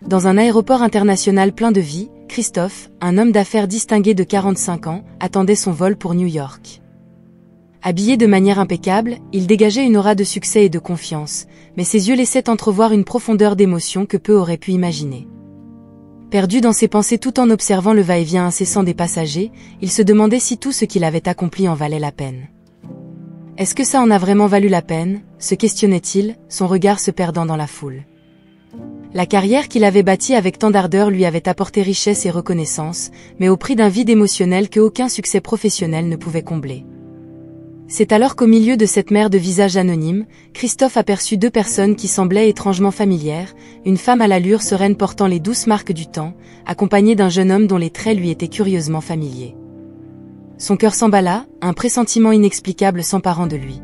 Dans un aéroport international plein de vie, Christophe, un homme d'affaires distingué de 45 ans, attendait son vol pour New York. Habillé de manière impeccable, il dégageait une aura de succès et de confiance, mais ses yeux laissaient entrevoir une profondeur d'émotion que peu auraient pu imaginer. Perdu dans ses pensées tout en observant le va-et-vient incessant des passagers, il se demandait si tout ce qu'il avait accompli en valait la peine. Est-ce que ça en a vraiment valu la peine, se questionnait-il, son regard se perdant dans la foule. La carrière qu'il avait bâtie avec tant d'ardeur lui avait apporté richesse et reconnaissance, mais au prix d'un vide émotionnel que aucun succès professionnel ne pouvait combler. C'est alors qu'au milieu de cette mer de visages anonymes, Christophe aperçut deux personnes qui semblaient étrangement familières, une femme à l'allure sereine portant les douces marques du temps, accompagnée d'un jeune homme dont les traits lui étaient curieusement familiers. Son cœur s'emballa, un pressentiment inexplicable s'emparant de lui.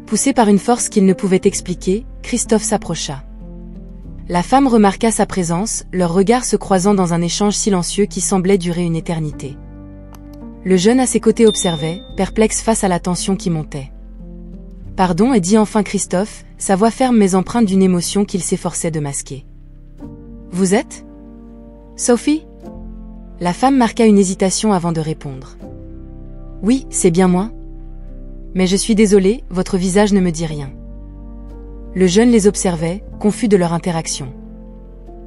Poussé par une force qu'il ne pouvait expliquer, Christophe s'approcha. La femme remarqua sa présence, leurs regards se croisant dans un échange silencieux qui semblait durer une éternité. Le jeune à ses côtés observait, perplexe face à la tension qui montait. « Pardon » dit enfin Christophe, sa voix ferme mais empreinte d'une émotion qu'il s'efforçait de masquer. « Vous êtes Sophie ?» La femme marqua une hésitation avant de répondre. « Oui, c'est bien moi. Mais je suis désolée, votre visage ne me dit rien. » Le jeune les observait, confus de leur interaction.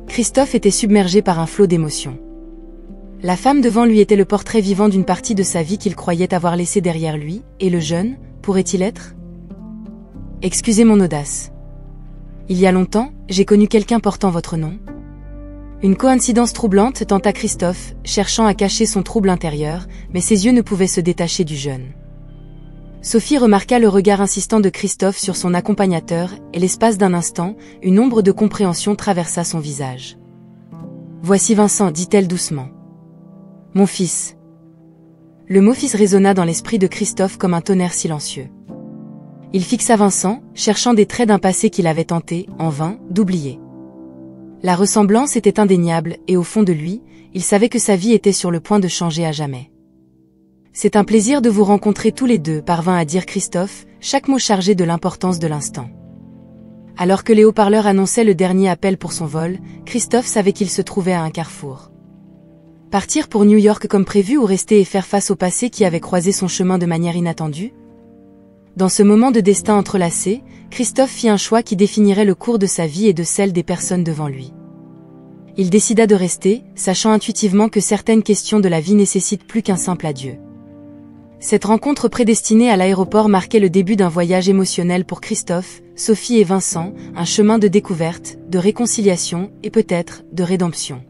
Christophe était submergé par un flot d'émotions. La femme devant lui était le portrait vivant d'une partie de sa vie qu'il croyait avoir laissée derrière lui, et le jeune, pourrait-il être ? Excusez mon audace. Il y a longtemps, j'ai connu quelqu'un portant votre nom. Une coïncidence troublante tenta Christophe, cherchant à cacher son trouble intérieur, mais ses yeux ne pouvaient se détacher du jeune. Sophie remarqua le regard insistant de Christophe sur son accompagnateur, et l'espace d'un instant, une ombre de compréhension traversa son visage. « Voici Vincent » dit-elle doucement. « Mon fils. » Le mot « fils » résonna dans l'esprit de Christophe comme un tonnerre silencieux. Il fixa Vincent, cherchant des traits d'un passé qu'il avait tenté, en vain, d'oublier. La ressemblance était indéniable, et au fond de lui, il savait que sa vie était sur le point de changer à jamais. « C'est un plaisir de vous rencontrer tous les deux » parvint à dire Christophe, chaque mot chargé de l'importance de l'instant. Alors que les haut-parleurs annonçaient le dernier appel pour son vol, Christophe savait qu'il se trouvait à un carrefour. Partir pour New York comme prévu ou rester et faire face au passé qui avait croisé son chemin de manière inattendue ? Dans ce moment de destin entrelacé, Christophe fit un choix qui définirait le cours de sa vie et de celle des personnes devant lui. Il décida de rester, sachant intuitivement que certaines questions de la vie nécessitent plus qu'un simple adieu. Cette rencontre prédestinée à l'aéroport marquait le début d'un voyage émotionnel pour Christophe, Sophie et Vincent, un chemin de découverte, de réconciliation et peut-être de rédemption.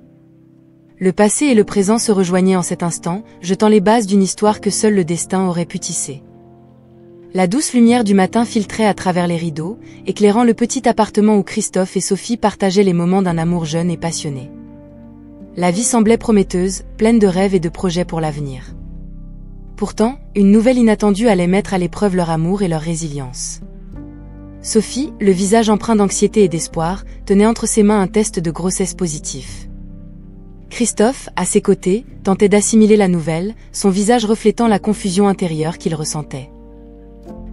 Le passé et le présent se rejoignaient en cet instant, jetant les bases d'une histoire que seul le destin aurait pu tisser. La douce lumière du matin filtrait à travers les rideaux, éclairant le petit appartement où Christophe et Sophie partageaient les moments d'un amour jeune et passionné. La vie semblait prometteuse, pleine de rêves et de projets pour l'avenir. Pourtant, une nouvelle inattendue allait mettre à l'épreuve leur amour et leur résilience. Sophie, le visage empreint d'anxiété et d'espoir, tenait entre ses mains un test de grossesse positif. Christophe, à ses côtés, tentait d'assimiler la nouvelle, son visage reflétant la confusion intérieure qu'il ressentait.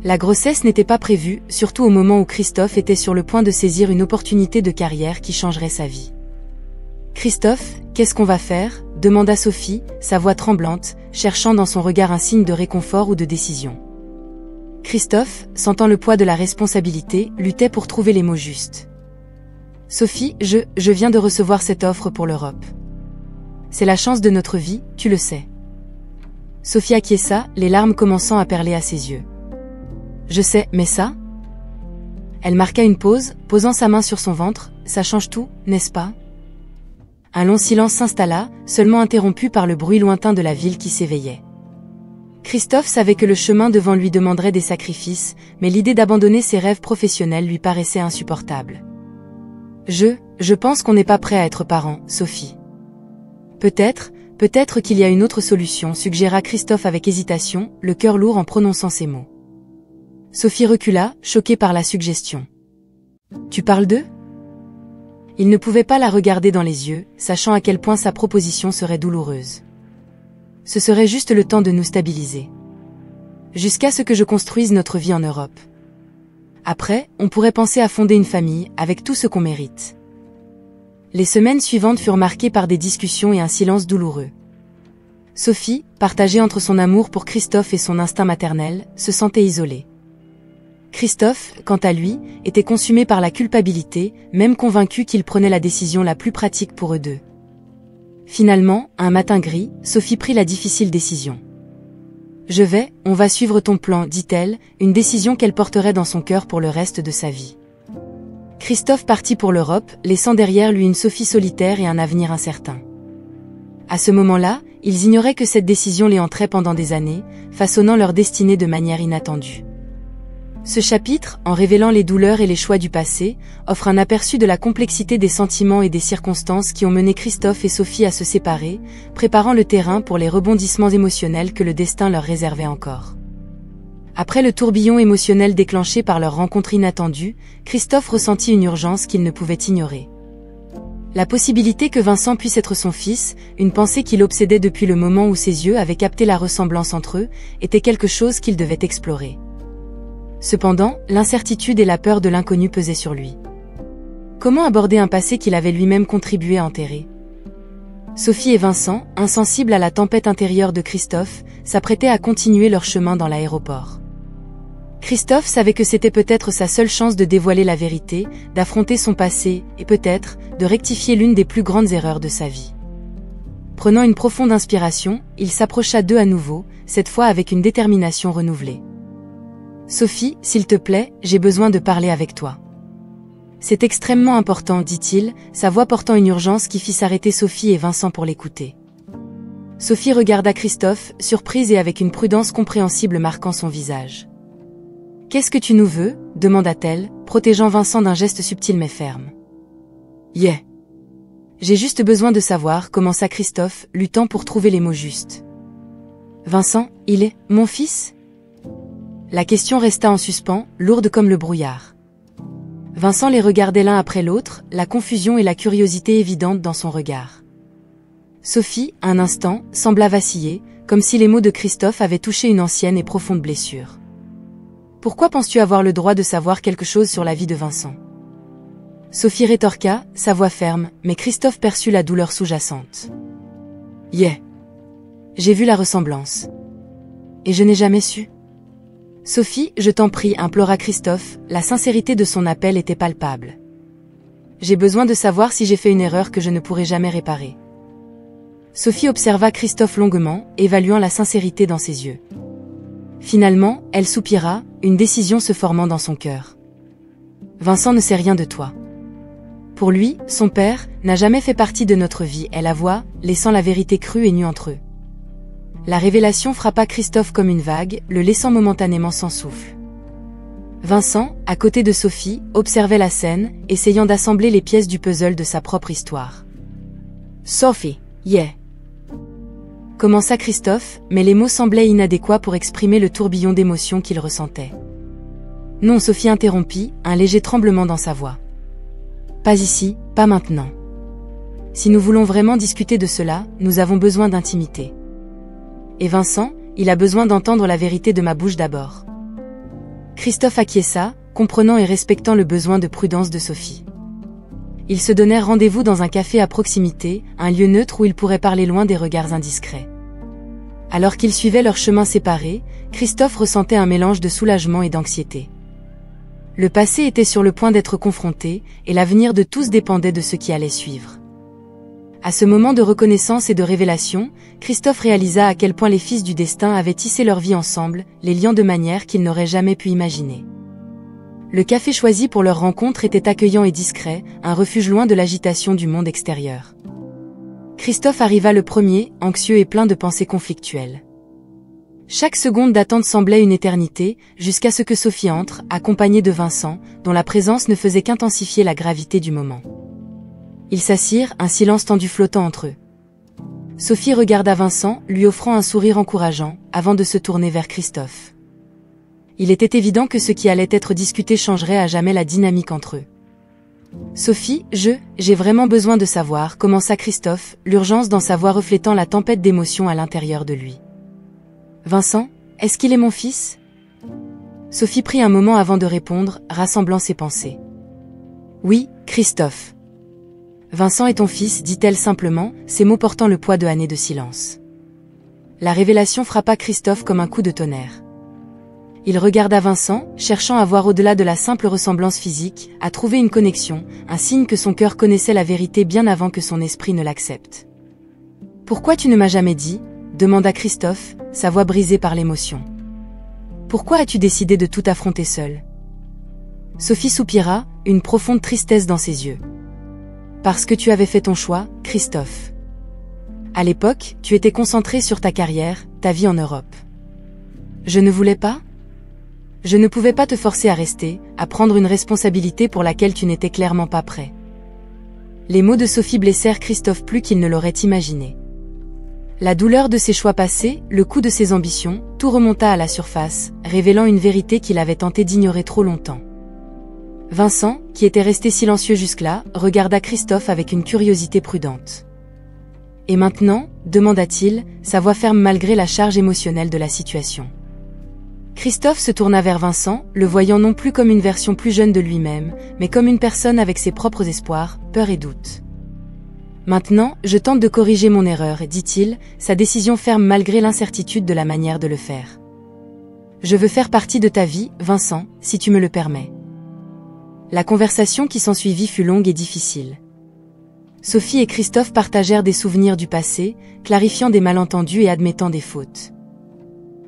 La grossesse n'était pas prévue, surtout au moment où Christophe était sur le point de saisir une opportunité de carrière qui changerait sa vie. « Christophe, qu'est-ce qu'on va faire ?» demanda Sophie, sa voix tremblante, cherchant dans son regard un signe de réconfort ou de décision. Christophe, sentant le poids de la responsabilité, luttait pour trouver les mots justes. « Sophie, je viens de recevoir cette offre pour l'Europe. C'est la chance de notre vie, tu le sais. » Sophie acquiesça, les larmes commençant à perler à ses yeux. « Je sais, mais ça ?» Elle marqua une pause, posant sa main sur son ventre. « Ça change tout, n'est-ce pas ?» Un long silence s'installa, seulement interrompu par le bruit lointain de la ville qui s'éveillait. Christophe savait que le chemin devant lui demanderait des sacrifices, mais l'idée d'abandonner ses rêves professionnels lui paraissait insupportable. « Je pense qu'on n'est pas prêt à être parents, Sophie. » Peut-être qu'il y a une autre solution, suggéra Christophe avec hésitation, le cœur lourd en prononçant ces mots. Sophie recula, choquée par la suggestion. « Tu parles d'eux ?» Il ne pouvait pas la regarder dans les yeux, sachant à quel point sa proposition serait douloureuse. Ce serait juste le temps de nous stabiliser. Jusqu'à ce que je construise notre vie en Europe. Après, on pourrait penser à fonder une famille, avec tout ce qu'on mérite. Les semaines suivantes furent marquées par des discussions et un silence douloureux. Sophie, partagée entre son amour pour Christophe et son instinct maternel, se sentait isolée. Christophe, quant à lui, était consumé par la culpabilité, même convaincu qu'il prenait la décision la plus pratique pour eux deux. Finalement, un matin gris, Sophie prit la difficile décision. On va suivre ton plan, dit-elle, une décision qu'elle porterait dans son cœur pour le reste de sa vie. Christophe partit pour l'Europe, laissant derrière lui une Sophie solitaire et un avenir incertain. À ce moment-là, ils ignoraient que cette décision les hanterait pendant des années, façonnant leur destinée de manière inattendue. Ce chapitre, en révélant les douleurs et les choix du passé, offre un aperçu de la complexité des sentiments et des circonstances qui ont mené Christophe et Sophie à se séparer, préparant le terrain pour les rebondissements émotionnels que le destin leur réservait encore. Après le tourbillon émotionnel déclenché par leur rencontre inattendue, Christophe ressentit une urgence qu'il ne pouvait ignorer. La possibilité que Vincent puisse être son fils, une pensée qui l'obsédait depuis le moment où ses yeux avaient capté la ressemblance entre eux, était quelque chose qu'il devait explorer. Cependant, l'incertitude et la peur de l'inconnu pesaient sur lui. Comment aborder un passé qu'il avait lui-même contribué à enterrer? Sophie et Vincent, insensibles à la tempête intérieure de Christophe, s'apprêtaient à continuer leur chemin dans l'aéroport. Christophe savait que c'était peut-être sa seule chance de dévoiler la vérité, d'affronter son passé, et peut-être, de rectifier l'une des plus grandes erreurs de sa vie. Prenant une profonde inspiration, il s'approcha d'eux à nouveau, cette fois avec une détermination renouvelée. « Sophie, s'il te plaît, j'ai besoin de parler avec toi. » « C'est extrêmement important, dit-il, sa voix portant une urgence qui fit s'arrêter Sophie et Vincent pour l'écouter. Sophie regarda Christophe, surprise et avec une prudence compréhensible marquant son visage. « Qu'est-ce que tu nous veux ?» demanda-t-elle, protégeant Vincent d'un geste subtil mais ferme. « Yeah. J'ai juste besoin de savoir, commença Christophe, luttant pour trouver les mots justes. « Vincent, il est mon fils ?» La question resta en suspens, lourde comme le brouillard. Vincent les regardait l'un après l'autre, la confusion et la curiosité évidentes dans son regard. Sophie, un instant, sembla vaciller, comme si les mots de Christophe avaient touché une ancienne et profonde blessure. « Pourquoi penses-tu avoir le droit de savoir quelque chose sur la vie de Vincent ?» Sophie rétorqua, sa voix ferme, mais Christophe perçut la douleur sous-jacente. « Yeah. J'ai vu la ressemblance. Et je n'ai jamais su. » « Sophie, je t'en prie, implora Christophe, la sincérité de son appel était palpable. J'ai besoin de savoir si j'ai fait une erreur que je ne pourrai jamais réparer. » Sophie observa Christophe longuement, évaluant la sincérité dans ses yeux. Finalement, elle soupira, une décision se formant dans son cœur. Vincent ne sait rien de toi. Pour lui, son père, n'a jamais fait partie de notre vie, elle avoua, laissant la vérité crue et nue entre eux. La révélation frappa Christophe comme une vague, le laissant momentanément sans souffle. Vincent, à côté de Sophie, observait la scène, essayant d'assembler les pièces du puzzle de sa propre histoire. « Sophie, yeah !» commença Christophe, mais les mots semblaient inadéquats pour exprimer le tourbillon d'émotions qu'il ressentait. « Non, Sophie interrompit, un léger tremblement dans sa voix. « Pas ici, pas maintenant. Si nous voulons vraiment discuter de cela, nous avons besoin d'intimité. Et Vincent, il a besoin d'entendre la vérité de ma bouche d'abord. » Christophe acquiesça, comprenant et respectant le besoin de prudence de Sophie. Ils se donnèrent rendez-vous dans un café à proximité, un lieu neutre où ils pourraient parler loin des regards indiscrets. Alors qu'ils suivaient leurs chemins séparés, Christophe ressentait un mélange de soulagement et d'anxiété. Le passé était sur le point d'être confronté, et l'avenir de tous dépendait de ce qui allait suivre. À ce moment de reconnaissance et de révélation, Christophe réalisa à quel point les fils du destin avaient tissé leur vie ensemble, les liant de manière qu'il n'aurait jamais pu imaginer. Le café choisi pour leur rencontre était accueillant et discret, un refuge loin de l'agitation du monde extérieur. Christophe arriva le premier, anxieux et plein de pensées conflictuelles. Chaque seconde d'attente semblait une éternité, jusqu'à ce que Sophie entre, accompagnée de Vincent, dont la présence ne faisait qu'intensifier la gravité du moment. Ils s'assirent, un silence tendu flottant entre eux. Sophie regarda Vincent, lui offrant un sourire encourageant, avant de se tourner vers Christophe. Il était évident que ce qui allait être discuté changerait à jamais la dynamique entre eux. « Sophie, j'ai vraiment besoin de savoir, » commença Christophe, l'urgence dans sa voix reflétant la tempête d'émotions à l'intérieur de lui. « Vincent, est-ce qu'il est mon fils ?» Sophie prit un moment avant de répondre, rassemblant ses pensées. « Oui, Christophe. » Vincent est ton fils, dit-elle simplement, ces mots portant le poids de années de silence. La révélation frappa Christophe comme un coup de tonnerre. Il regarda Vincent, cherchant à voir au-delà de la simple ressemblance physique, à trouver une connexion, un signe que son cœur connaissait la vérité bien avant que son esprit ne l'accepte. « Pourquoi tu ne m'as jamais dit ?» demanda Christophe, sa voix brisée par l'émotion. « Pourquoi as-tu décidé de tout affronter seul ?» Sophie soupira, une profonde tristesse dans ses yeux. « Parce que tu avais fait ton choix, Christophe. À l'époque, tu étais concentré sur ta carrière, ta vie en Europe. Je ne voulais pas ? Je ne pouvais pas te forcer à rester, à prendre une responsabilité pour laquelle tu n'étais clairement pas prêt. » Les mots de Sophie blessèrent Christophe plus qu'il ne l'aurait imaginé. La douleur de ses choix passés, le coût de ses ambitions, tout remonta à la surface, révélant une vérité qu'il avait tenté d'ignorer trop longtemps. Vincent, qui était resté silencieux jusque-là, regarda Christophe avec une curiosité prudente. « Et maintenant ?» demanda-t-il, sa voix ferme malgré la charge émotionnelle de la situation. Christophe se tourna vers Vincent, le voyant non plus comme une version plus jeune de lui-même, mais comme une personne avec ses propres espoirs, peurs et doutes. « Maintenant, je tente de corriger mon erreur, » dit-il, sa décision ferme malgré l'incertitude de la manière de le faire. « Je veux faire partie de ta vie, Vincent, si tu me le permets. » La conversation qui s'ensuivit fut longue et difficile. Sophie et Christophe partagèrent des souvenirs du passé, clarifiant des malentendus et admettant des fautes.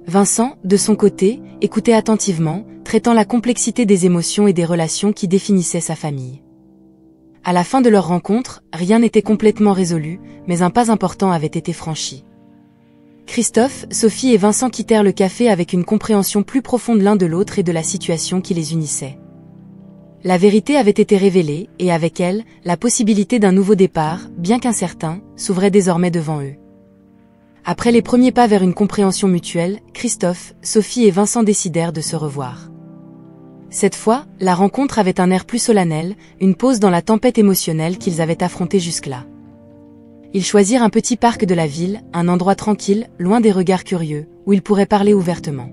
Vincent, de son côté, écoutait attentivement, traitant la complexité des émotions et des relations qui définissaient sa famille. À la fin de leur rencontre, rien n'était complètement résolu, mais un pas important avait été franchi. Christophe, Sophie et Vincent quittèrent le café avec une compréhension plus profonde l'un de l'autre et de la situation qui les unissait. La vérité avait été révélée, et avec elle, la possibilité d'un nouveau départ, bien qu'incertain, s'ouvrait désormais devant eux. Après les premiers pas vers une compréhension mutuelle, Christophe, Sophie et Vincent décidèrent de se revoir. Cette fois, la rencontre avait un air plus solennel, une pause dans la tempête émotionnelle qu'ils avaient affrontée jusque-là. Ils choisirent un petit parc de la ville, un endroit tranquille, loin des regards curieux, où ils pourraient parler ouvertement.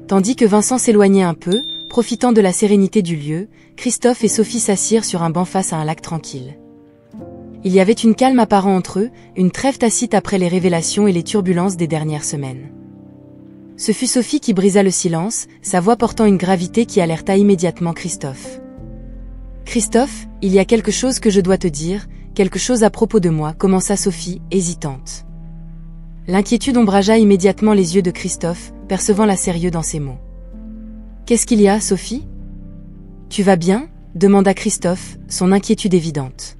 Tandis que Vincent s'éloignait un peu, profitant de la sérénité du lieu, Christophe et Sophie s'assirent sur un banc face à un lac tranquille. Il y avait une calme apparente entre eux, une trêve tacite après les révélations et les turbulences des dernières semaines. Ce fut Sophie qui brisa le silence, sa voix portant une gravité qui alerta immédiatement Christophe. « Christophe, il y a quelque chose que je dois te dire, quelque chose à propos de moi, » commença Sophie, hésitante. L'inquiétude ombragea immédiatement les yeux de Christophe, percevant la sérieux dans ses mots. « Qu'est-ce qu'il y a, Sophie ? Tu vas bien ? » demanda Christophe, son inquiétude évidente.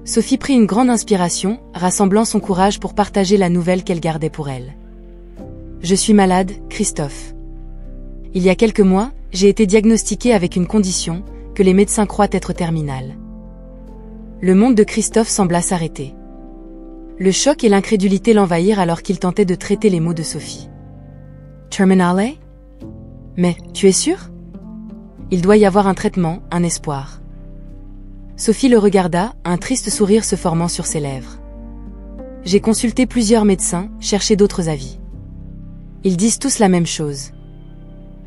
Sophie prit une grande inspiration, rassemblant son courage pour partager la nouvelle qu'elle gardait pour elle. « Je suis malade, Christophe. Il y a quelques mois, j'ai été diagnostiquée avec une condition, que les médecins croient être terminale. » Le monde de Christophe sembla s'arrêter. Le choc et l'incrédulité l'envahirent alors qu'il tentait de traiter les mots de Sophie. « Terminale ? Mais, tu es sûr ? Il doit y avoir un traitement, un espoir. » Sophie le regarda, un triste sourire se formant sur ses lèvres. « J'ai consulté plusieurs médecins, cherché d'autres avis. Ils disent tous la même chose.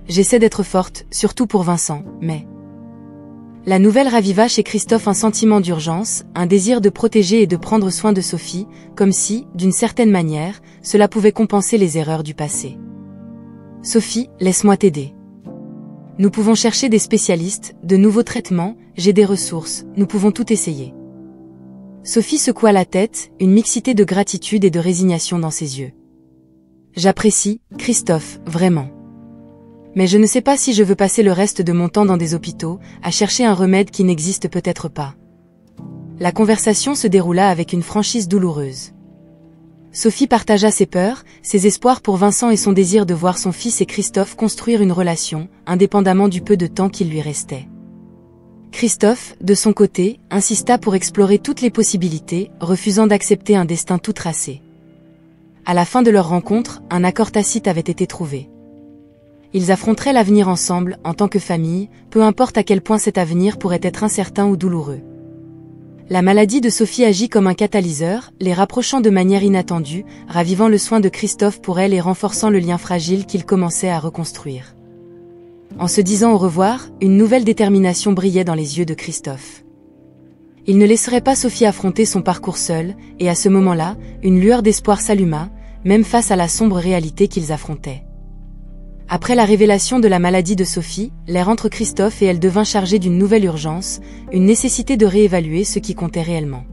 J'essaie d'être forte, surtout pour Vincent, mais... » La nouvelle raviva chez Christophe un sentiment d'urgence, un désir de protéger et de prendre soin de Sophie, comme si, d'une certaine manière, cela pouvait compenser les erreurs du passé. « Sophie, laisse-moi t'aider. Nous pouvons chercher des spécialistes, de nouveaux traitements, j'ai des ressources, nous pouvons tout essayer. » Sophie secoua la tête, une mixité de gratitude et de résignation dans ses yeux. « J'apprécie, Christophe, vraiment. Mais je ne sais pas si je veux passer le reste de mon temps dans des hôpitaux, à chercher un remède qui n'existe peut-être pas. » La conversation se déroula avec une franchise douloureuse. Sophie partagea ses peurs, ses espoirs pour Vincent et son désir de voir son fils et Christophe construire une relation, indépendamment du peu de temps qu'il lui restait. Christophe, de son côté, insista pour explorer toutes les possibilités, refusant d'accepter un destin tout tracé. À la fin de leur rencontre, un accord tacite avait été trouvé. Ils affronteraient l'avenir ensemble, en tant que famille, peu importe à quel point cet avenir pourrait être incertain ou douloureux. La maladie de Sophie agit comme un catalyseur, les rapprochant de manière inattendue, ravivant le soin de Christophe pour elle et renforçant le lien fragile qu'il commençait à reconstruire. En se disant au revoir, une nouvelle détermination brillait dans les yeux de Christophe. Il ne laisserait pas Sophie affronter son parcours seule, et à ce moment-là, une lueur d'espoir s'alluma, même face à la sombre réalité qu'ils affrontaient. Après la révélation de la maladie de Sophie, l'air entre Christophe et elle devint chargé d'une nouvelle urgence, une nécessité de réévaluer ce qui comptait réellement.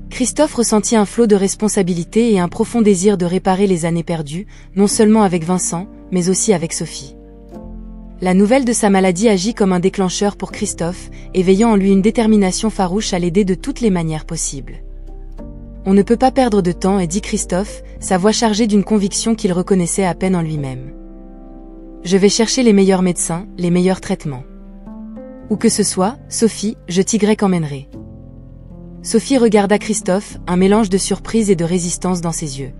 Christophe ressentit un flot de responsabilité et un profond désir de réparer les années perdues, non seulement avec Vincent, mais aussi avec Sophie. La nouvelle de sa maladie agit comme un déclencheur pour Christophe, éveillant en lui une détermination farouche à l'aider de toutes les manières possibles. On ne peut pas perdre de temps, dit Christophe, sa voix chargée d'une conviction qu'il reconnaissait à peine en lui-même. Je vais chercher les meilleurs médecins, les meilleurs traitements. Où que ce soit, Sophie, je t'y emmènerai. Sophie regarda Christophe, un mélange de surprise et de résistance dans ses yeux.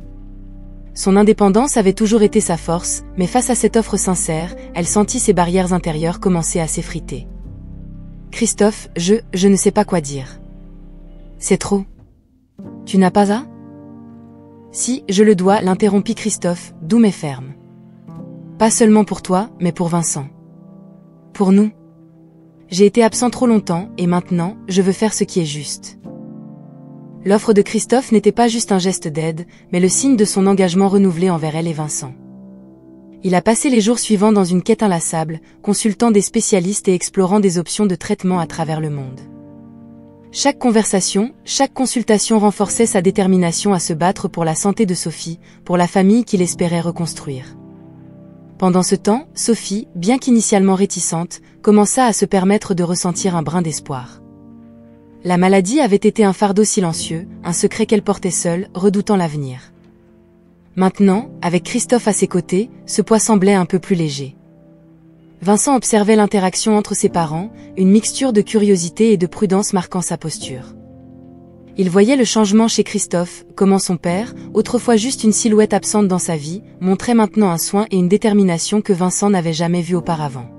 Son indépendance avait toujours été sa force, mais face à cette offre sincère, elle sentit ses barrières intérieures commencer à s'effriter. Christophe, je ne sais pas quoi dire. C'est trop. Tu n'as pas à? Si, je le dois, l'interrompit Christophe, doux mais ferme. Pas seulement pour toi, mais pour Vincent. Pour nous. J'ai été absent trop longtemps, et maintenant, je veux faire ce qui est juste. L'offre de Christophe n'était pas juste un geste d'aide, mais le signe de son engagement renouvelé envers elle et Vincent. Il a passé les jours suivants dans une quête inlassable, consultant des spécialistes et explorant des options de traitement à travers le monde. Chaque conversation, chaque consultation renforçait sa détermination à se battre pour la santé de Sophie, pour la famille qu'il espérait reconstruire. Pendant ce temps, Sophie, bien qu'initialement réticente, commença à se permettre de ressentir un brin d'espoir. La maladie avait été un fardeau silencieux, un secret qu'elle portait seule, redoutant l'avenir. Maintenant, avec Christophe à ses côtés, ce poids semblait un peu plus léger. Vincent observait l'interaction entre ses parents, une mixture de curiosité et de prudence marquant sa posture. Il voyait le changement chez Christophe, comment son père, autrefois juste une silhouette absente dans sa vie, montrait maintenant un soin et une détermination que Vincent n'avait jamais vus auparavant.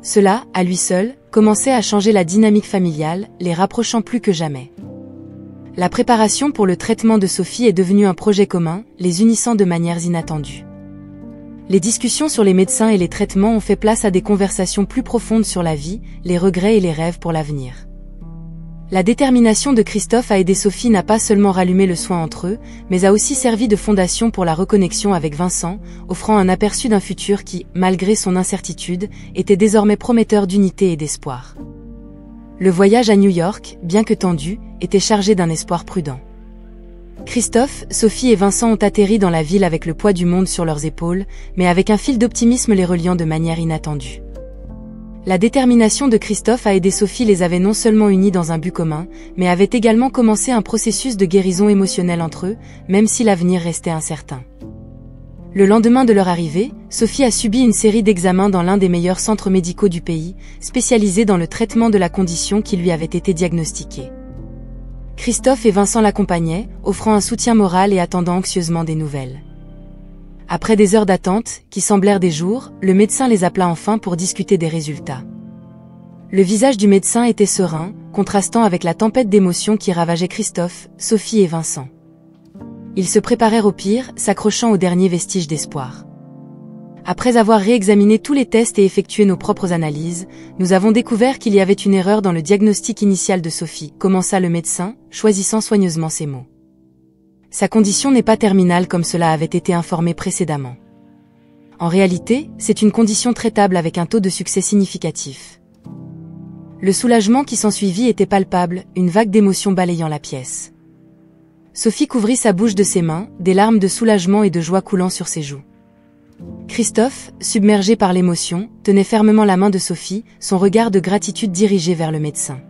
Cela, à lui seul, commençait à changer la dynamique familiale, les rapprochant plus que jamais. La préparation pour le traitement de Sophie est devenue un projet commun, les unissant de manières inattendues. Les discussions sur les médecins et les traitements ont fait place à des conversations plus profondes sur la vie, les regrets et les rêves pour l'avenir. La détermination de Christophe à aider Sophie n'a pas seulement rallumé le soin entre eux, mais a aussi servi de fondation pour la reconnexion avec Vincent, offrant un aperçu d'un futur qui, malgré son incertitude, était désormais prometteur d'unité et d'espoir. Le voyage à New York, bien que tendu, était chargé d'un espoir prudent. Christophe, Sophie et Vincent ont atterri dans la ville avec le poids du monde sur leurs épaules, mais avec un fil d'optimisme les reliant de manière inattendue. La détermination de Christophe à aider Sophie les avait non seulement unis dans un but commun, mais avait également commencé un processus de guérison émotionnelle entre eux, même si l'avenir restait incertain. Le lendemain de leur arrivée, Sophie a subi une série d'examens dans l'un des meilleurs centres médicaux du pays, spécialisé dans le traitement de la condition qui lui avait été diagnostiquée. Christophe et Vincent l'accompagnaient, offrant un soutien moral et attendant anxieusement des nouvelles. Après des heures d'attente, qui semblèrent des jours, le médecin les appela enfin pour discuter des résultats. Le visage du médecin était serein, contrastant avec la tempête d'émotions qui ravageait Christophe, Sophie et Vincent. Ils se préparèrent au pire, s'accrochant aux derniers vestiges d'espoir. Après avoir réexaminé tous les tests et effectué nos propres analyses, nous avons découvert qu'il y avait une erreur dans le diagnostic initial de Sophie, commença le médecin, choisissant soigneusement ses mots. Sa condition n'est pas terminale comme cela avait été informé précédemment. En réalité, c'est une condition traitable avec un taux de succès significatif. Le soulagement qui s'ensuivit était palpable, une vague d'émotion balayant la pièce. Sophie couvrit sa bouche de ses mains, des larmes de soulagement et de joie coulant sur ses joues. Christophe, submergé par l'émotion, tenait fermement la main de Sophie, son regard de gratitude dirigé vers le médecin.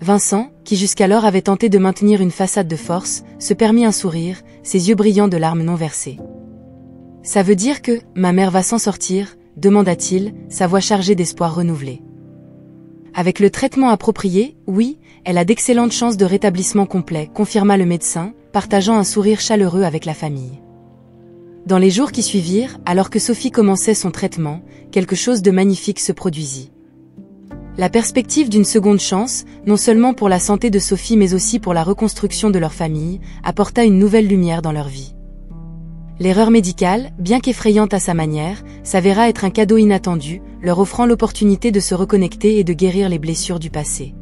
Vincent, qui jusqu'alors avait tenté de maintenir une façade de force, se permit un sourire, ses yeux brillants de larmes non versées. « Ça veut dire que, ma mère va s'en sortir ?» demanda-t-il, sa voix chargée d'espoir renouvelé. Avec le traitement approprié, oui, elle a d'excellentes chances de rétablissement complet, confirma le médecin, partageant un sourire chaleureux avec la famille. Dans les jours qui suivirent, alors que Sophie commençait son traitement, quelque chose de magnifique se produisit. La perspective d'une seconde chance, non seulement pour la santé de Sophie mais aussi pour la reconstruction de leur famille, apporta une nouvelle lumière dans leur vie. L'erreur médicale, bien qu'effrayante à sa manière, s'avéra être un cadeau inattendu, leur offrant l'opportunité de se reconnecter et de guérir les blessures du passé.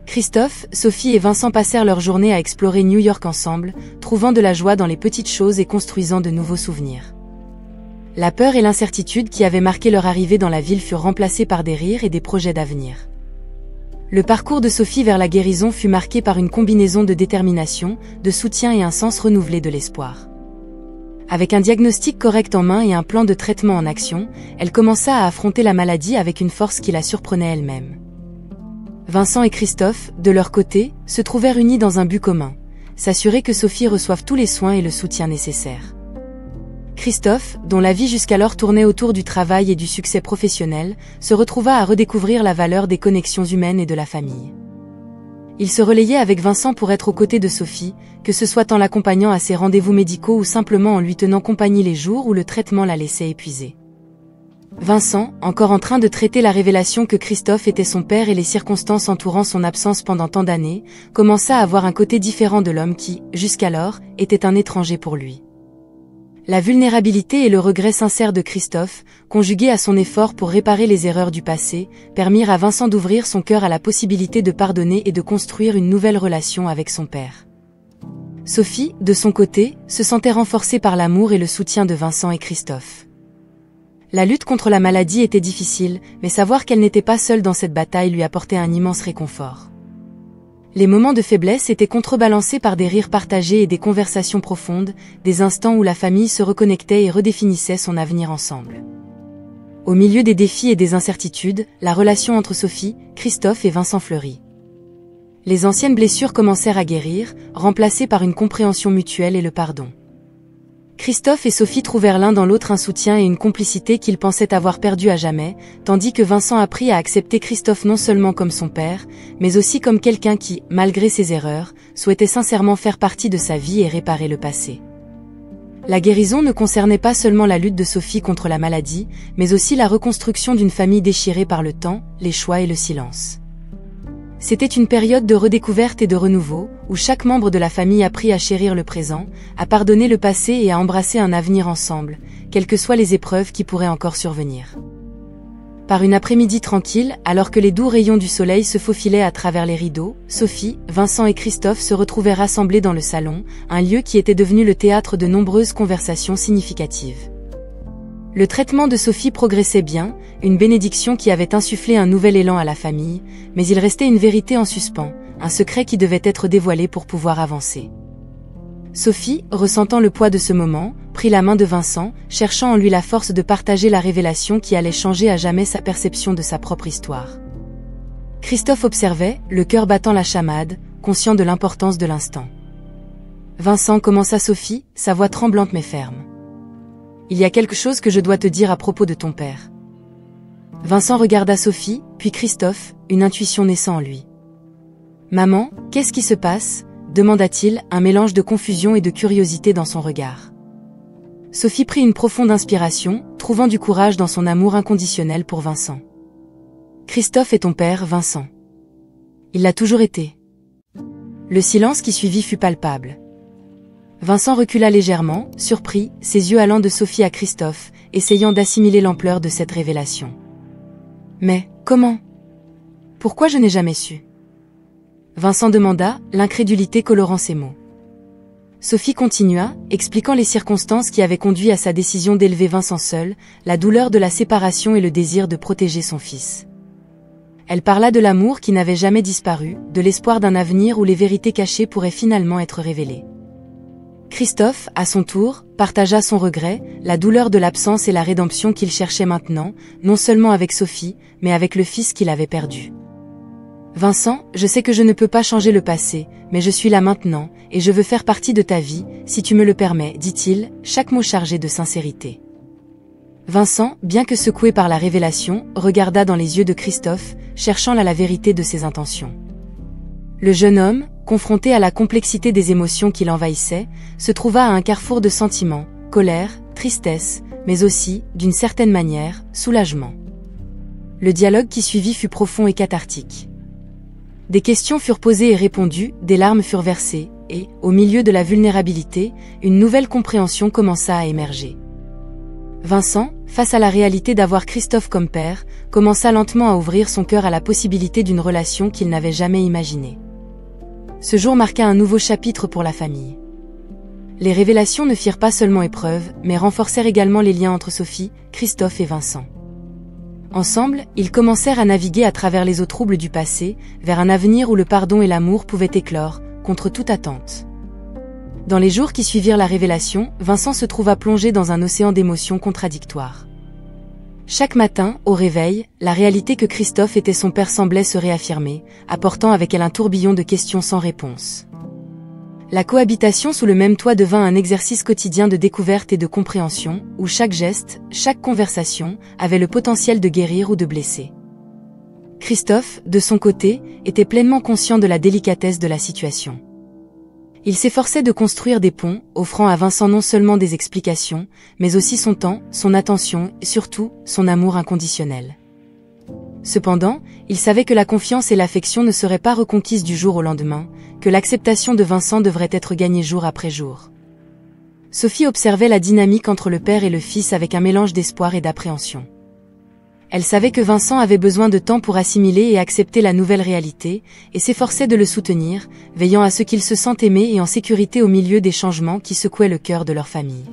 Christophe, Sophie et Vincent passèrent leur journée à explorer New York ensemble, trouvant de la joie dans les petites choses et construisant de nouveaux souvenirs. La peur et l'incertitude qui avaient marqué leur arrivée dans la ville furent remplacées par des rires et des projets d'avenir. Le parcours de Sophie vers la guérison fut marqué par une combinaison de détermination, de soutien et un sens renouvelé de l'espoir. Avec un diagnostic correct en main et un plan de traitement en action, elle commença à affronter la maladie avec une force qui la surprenait elle-même. Vincent et Christophe, de leur côté, se trouvèrent unis dans un but commun, s'assurer que Sophie reçoive tous les soins et le soutien nécessaires. Christophe, dont la vie jusqu'alors tournait autour du travail et du succès professionnel, se retrouva à redécouvrir la valeur des connexions humaines et de la famille. Il se relayait avec Vincent pour être aux côtés de Sophie, que ce soit en l'accompagnant à ses rendez-vous médicaux ou simplement en lui tenant compagnie les jours où le traitement la laissait épuisée. Vincent, encore en train de traiter la révélation que Christophe était son père et les circonstances entourant son absence pendant tant d'années, commença à voir un côté différent de l'homme qui, jusqu'alors, était un étranger pour lui. La vulnérabilité et le regret sincère de Christophe, conjugués à son effort pour réparer les erreurs du passé, permirent à Vincent d'ouvrir son cœur à la possibilité de pardonner et de construire une nouvelle relation avec son père. Sophie, de son côté, se sentait renforcée par l'amour et le soutien de Vincent et Christophe. La lutte contre la maladie était difficile, mais savoir qu'elle n'était pas seule dans cette bataille lui apportait un immense réconfort. Les moments de faiblesse étaient contrebalancés par des rires partagés et des conversations profondes, des instants où la famille se reconnectait et redéfinissait son avenir ensemble. Au milieu des défis et des incertitudes, la relation entre Sophie, Christophe et Vincent fleurit. Les anciennes blessures commencèrent à guérir, remplacées par une compréhension mutuelle et le pardon. Christophe et Sophie trouvèrent l'un dans l'autre un soutien et une complicité qu'ils pensaient avoir perdue à jamais, tandis que Vincent apprit à accepter Christophe non seulement comme son père, mais aussi comme quelqu'un qui, malgré ses erreurs, souhaitait sincèrement faire partie de sa vie et réparer le passé. La guérison ne concernait pas seulement la lutte de Sophie contre la maladie, mais aussi la reconstruction d'une famille déchirée par le temps, les choix et le silence. C'était une période de redécouverte et de renouveau, où chaque membre de la famille apprit à chérir le présent, à pardonner le passé et à embrasser un avenir ensemble, quelles que soient les épreuves qui pourraient encore survenir. Par une après-midi tranquille, alors que les doux rayons du soleil se faufilaient à travers les rideaux, Sophie, Vincent et Christophe se retrouvaient rassemblés dans le salon, un lieu qui était devenu le théâtre de nombreuses conversations significatives. Le traitement de Sophie progressait bien, une bénédiction qui avait insufflé un nouvel élan à la famille, mais il restait une vérité en suspens, un secret qui devait être dévoilé pour pouvoir avancer. Sophie, ressentant le poids de ce moment, prit la main de Vincent, cherchant en lui la force de partager la révélation qui allait changer à jamais sa perception de sa propre histoire. Christophe observait, le cœur battant la chamade, conscient de l'importance de l'instant. Vincent commença Sophie, sa voix tremblante mais ferme. « Il y a quelque chose que je dois te dire à propos de ton père. » Vincent regarda Sophie, puis Christophe, une intuition naissant en lui. « Maman, qu'est-ce qui se passe ?» demanda-t-il, un mélange de confusion et de curiosité dans son regard. Sophie prit une profonde inspiration, trouvant du courage dans son amour inconditionnel pour Vincent. « Christophe est ton père, Vincent. Il l'a toujours été. » Le silence qui suivit fut palpable. Vincent recula légèrement, surpris, ses yeux allant de Sophie à Christophe, essayant d'assimiler l'ampleur de cette révélation. « Mais, comment ? Pourquoi je n'ai jamais su ?» Vincent demanda, l'incrédulité colorant ses mots. Sophie continua, expliquant les circonstances qui avaient conduit à sa décision d'élever Vincent seul, la douleur de la séparation et le désir de protéger son fils. Elle parla de l'amour qui n'avait jamais disparu, de l'espoir d'un avenir où les vérités cachées pourraient finalement être révélées. Christophe, à son tour, partagea son regret, la douleur de l'absence et la rédemption qu'il cherchait maintenant, non seulement avec Sophie, mais avec le fils qu'il avait perdu. « Vincent, je sais que je ne peux pas changer le passé, mais je suis là maintenant, et je veux faire partie de ta vie, si tu me le permets, dit-il, chaque mot chargé de sincérité. Vincent, bien que secoué par la révélation, regarda dans les yeux de Christophe, cherchant la vérité de ses intentions. Le jeune homme, confronté à la complexité des émotions qui l'envahissaient, se trouva à un carrefour de sentiments, colère, tristesse, mais aussi, d'une certaine manière, soulagement. Le dialogue qui suivit fut profond et cathartique. Des questions furent posées et répondues, des larmes furent versées, et, au milieu de la vulnérabilité, une nouvelle compréhension commença à émerger. Vincent, face à la réalité d'avoir Christophe comme père, commença lentement à ouvrir son cœur à la possibilité d'une relation qu'il n'avait jamais imaginée. Ce jour marqua un nouveau chapitre pour la famille. Les révélations ne firent pas seulement épreuve, mais renforcèrent également les liens entre Sophie, Christophe et Vincent. Ensemble, ils commencèrent à naviguer à travers les eaux troubles du passé, vers un avenir où le pardon et l'amour pouvaient éclore, contre toute attente. Dans les jours qui suivirent la révélation, Vincent se trouva plongé dans un océan d'émotions contradictoires. Chaque matin, au réveil, la réalité que Christophe était son père semblait se réaffirmer, apportant avec elle un tourbillon de questions sans réponse. La cohabitation sous le même toit devint un exercice quotidien de découverte et de compréhension, où chaque geste, chaque conversation, avait le potentiel de guérir ou de blesser. Christophe, de son côté, était pleinement conscient de la délicatesse de la situation. Il s'efforçait de construire des ponts, offrant à Vincent non seulement des explications, mais aussi son temps, son attention et surtout, son amour inconditionnel. Cependant, il savait que la confiance et l'affection ne seraient pas reconquises du jour au lendemain, que l'acceptation de Vincent devrait être gagnée jour après jour. Sophie observait la dynamique entre le père et le fils avec un mélange d'espoir et d'appréhension. Elle savait que Vincent avait besoin de temps pour assimiler et accepter la nouvelle réalité, et s'efforçait de le soutenir, veillant à ce qu'il se sente aimé et en sécurité au milieu des changements qui secouaient le cœur de leur famille.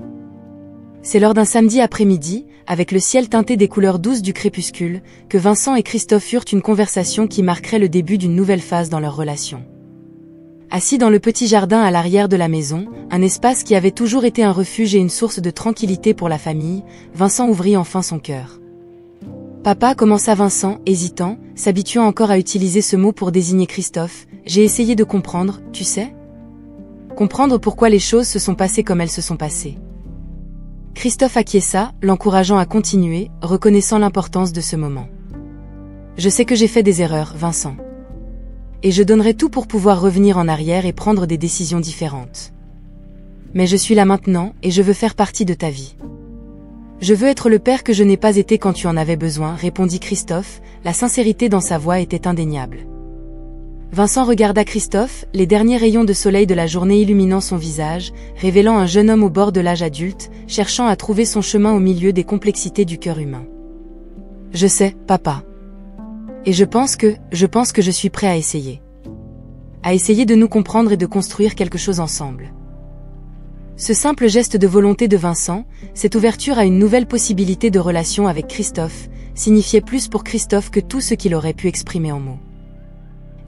C'est lors d'un samedi après-midi, avec le ciel teinté des couleurs douces du crépuscule, que Vincent et Christophe eurent une conversation qui marquerait le début d'une nouvelle phase dans leur relation. Assis dans le petit jardin à l'arrière de la maison, un espace qui avait toujours été un refuge et une source de tranquillité pour la famille, Vincent ouvrit enfin son cœur. « Papa » commença Vincent, hésitant, s'habituant encore à utiliser ce mot pour désigner Christophe, « j'ai essayé de comprendre, tu sais ? Comprendre pourquoi les choses se sont passées comme elles se sont passées. » Christophe acquiesça, l'encourageant à continuer, reconnaissant l'importance de ce moment. « Je sais que j'ai fait des erreurs, Vincent. Et je donnerai tout pour pouvoir revenir en arrière et prendre des décisions différentes. Mais je suis là maintenant, et je veux faire partie de ta vie. Je veux être le père que je n'ai pas été quand tu en avais besoin, répondit Christophe, la sincérité dans sa voix était indéniable. Vincent regarda Christophe, les derniers rayons de soleil de la journée illuminant son visage, révélant un jeune homme au bord de l'âge adulte, cherchant à trouver son chemin au milieu des complexités du cœur humain. « Je sais, papa. Et je pense que je suis prêt à essayer. À essayer de nous comprendre et de construire quelque chose ensemble. » Ce simple geste de volonté de Vincent, cette ouverture à une nouvelle possibilité de relation avec Christophe, signifiait plus pour Christophe que tout ce qu'il aurait pu exprimer en mots.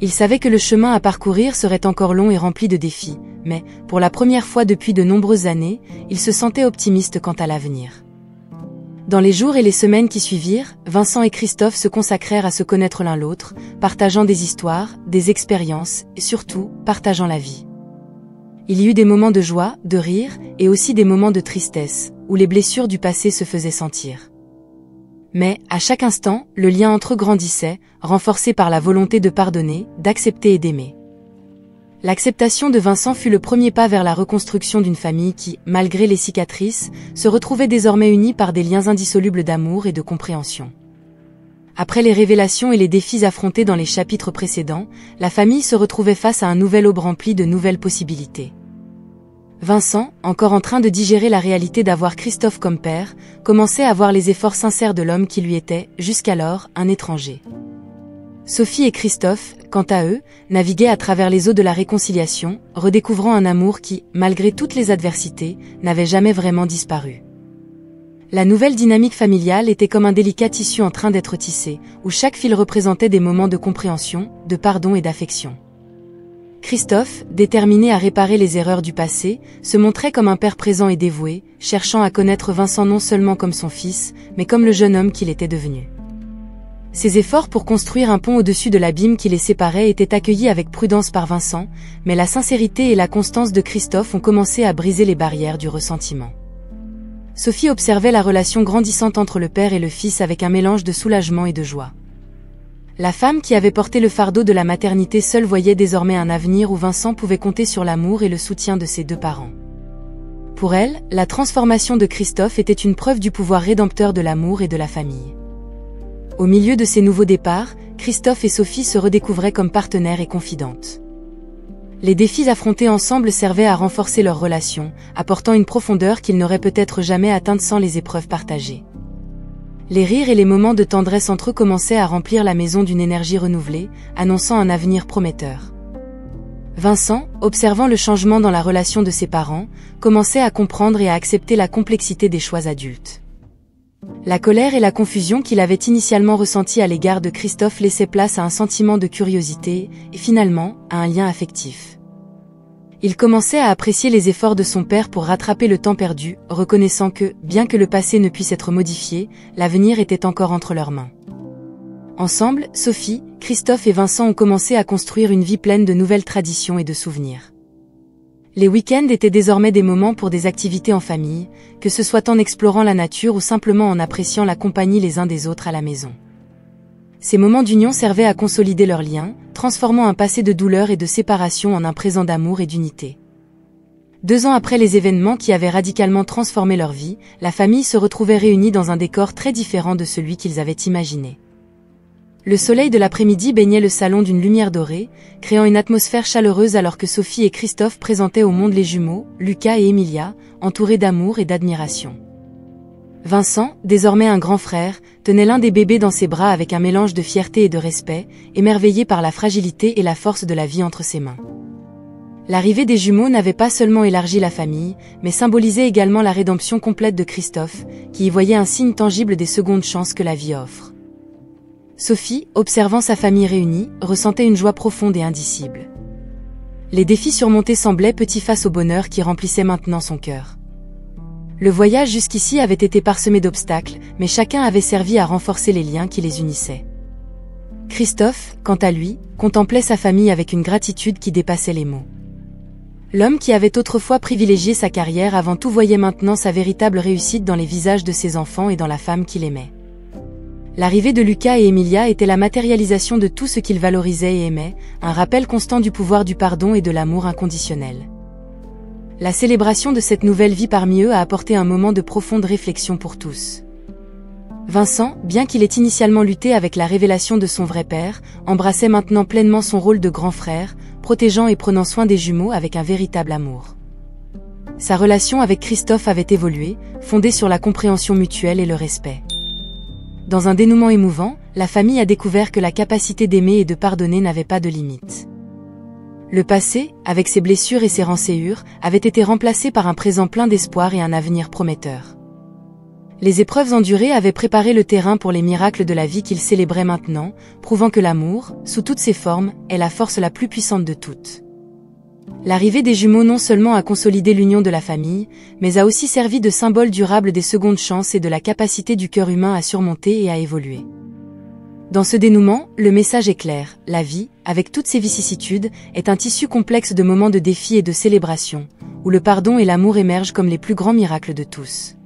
Il savait que le chemin à parcourir serait encore long et rempli de défis, mais, pour la première fois depuis de nombreuses années, il se sentait optimiste quant à l'avenir. Dans les jours et les semaines qui suivirent, Vincent et Christophe se consacrèrent à se connaître l'un l'autre, partageant des histoires, des expériences, et surtout, partageant la vie. Il y eut des moments de joie, de rire, et aussi des moments de tristesse, où les blessures du passé se faisaient sentir. Mais, à chaque instant, le lien entre eux grandissait, renforcé par la volonté de pardonner, d'accepter et d'aimer. L'acceptation de Vincent fut le premier pas vers la reconstruction d'une famille qui, malgré les cicatrices, se retrouvait désormais unie par des liens indissolubles d'amour et de compréhension. Après les révélations et les défis affrontés dans les chapitres précédents, la famille se retrouvait face à un nouvel aube rempli de nouvelles possibilités. Vincent, encore en train de digérer la réalité d'avoir Christophe comme père, commençait à voir les efforts sincères de l'homme qui lui était, jusqu'alors, un étranger. Sophie et Christophe, quant à eux, naviguaient à travers les eaux de la réconciliation, redécouvrant un amour qui, malgré toutes les adversités, n'avait jamais vraiment disparu. La nouvelle dynamique familiale était comme un délicat tissu en train d'être tissé, où chaque fil représentait des moments de compréhension, de pardon et d'affection. Christophe, déterminé à réparer les erreurs du passé, se montrait comme un père présent et dévoué, cherchant à connaître Vincent non seulement comme son fils, mais comme le jeune homme qu'il était devenu. Ses efforts pour construire un pont au-dessus de l'abîme qui les séparait étaient accueillis avec prudence par Vincent, mais la sincérité et la constance de Christophe ont commencé à briser les barrières du ressentiment. Sophie observait la relation grandissante entre le père et le fils avec un mélange de soulagement et de joie. La femme qui avait porté le fardeau de la maternité seule voyait désormais un avenir où Vincent pouvait compter sur l'amour et le soutien de ses deux parents. Pour elle, la transformation de Christophe était une preuve du pouvoir rédempteur de l'amour et de la famille. Au milieu de ces nouveaux départs, Christophe et Sophie se redécouvraient comme partenaires et confidentes. Les défis affrontés ensemble servaient à renforcer leur relation, apportant une profondeur qu'ils n'auraient peut-être jamais atteinte sans les épreuves partagées. Les rires et les moments de tendresse entre eux commençaient à remplir la maison d'une énergie renouvelée, annonçant un avenir prometteur. Vincent, observant le changement dans la relation de ses parents, commençait à comprendre et à accepter la complexité des choix adultes. La colère et la confusion qu'il avait initialement ressenties à l'égard de Christophe laissaient place à un sentiment de curiosité, et finalement, à un lien affectif. Il commençait à apprécier les efforts de son père pour rattraper le temps perdu, reconnaissant que, bien que le passé ne puisse être modifié, l'avenir était encore entre leurs mains. Ensemble, Sophie, Christophe et Vincent ont commencé à construire une vie pleine de nouvelles traditions et de souvenirs. Les week-ends étaient désormais des moments pour des activités en famille, que ce soit en explorant la nature ou simplement en appréciant la compagnie les uns des autres à la maison. Ces moments d'union servaient à consolider leurs liens, transformant un passé de douleur et de séparation en un présent d'amour et d'unité. 2 ans après les événements qui avaient radicalement transformé leur vie, la famille se retrouvait réunie dans un décor très différent de celui qu'ils avaient imaginé. Le soleil de l'après-midi baignait le salon d'une lumière dorée, créant une atmosphère chaleureuse alors que Sophie et Christophe présentaient au monde les jumeaux, Lucas et Emilia, entourés d'amour et d'admiration. Vincent, désormais un grand frère, tenait l'un des bébés dans ses bras avec un mélange de fierté et de respect, émerveillé par la fragilité et la force de la vie entre ses mains. L'arrivée des jumeaux n'avait pas seulement élargi la famille, mais symbolisait également la rédemption complète de Christophe, qui y voyait un signe tangible des secondes chances que la vie offre. Sophie, observant sa famille réunie, ressentait une joie profonde et indicible. Les défis surmontés semblaient petits face au bonheur qui remplissait maintenant son cœur. Le voyage jusqu'ici avait été parsemé d'obstacles, mais chacun avait servi à renforcer les liens qui les unissaient. Christophe, quant à lui, contemplait sa famille avec une gratitude qui dépassait les mots. L'homme qui avait autrefois privilégié sa carrière avant tout voyait maintenant sa véritable réussite dans les visages de ses enfants et dans la femme qu'il aimait. L'arrivée de Lucas et Emilia était la matérialisation de tout ce qu'il valorisait et aimait, un rappel constant du pouvoir du pardon et de l'amour inconditionnel. La célébration de cette nouvelle vie parmi eux a apporté un moment de profonde réflexion pour tous. Vincent, bien qu'il ait initialement lutté avec la révélation de son vrai père, embrassait maintenant pleinement son rôle de grand frère, protégeant et prenant soin des jumeaux avec un véritable amour. Sa relation avec Christophe avait évolué, fondée sur la compréhension mutuelle et le respect. Dans un dénouement émouvant, la famille a découvert que la capacité d'aimer et de pardonner n'avait pas de limite. Le passé, avec ses blessures et ses rançéures, avait été remplacé par un présent plein d'espoir et un avenir prometteur. Les épreuves endurées avaient préparé le terrain pour les miracles de la vie qu'ils célébraient maintenant, prouvant que l'amour, sous toutes ses formes, est la force la plus puissante de toutes. L'arrivée des jumeaux non seulement a consolidé l'union de la famille, mais a aussi servi de symbole durable des secondes chances et de la capacité du cœur humain à surmonter et à évoluer. Dans ce dénouement, le message est clair, la vie, avec toutes ses vicissitudes, est un tissu complexe de moments de défis et de célébrations, où le pardon et l'amour émergent comme les plus grands miracles de tous.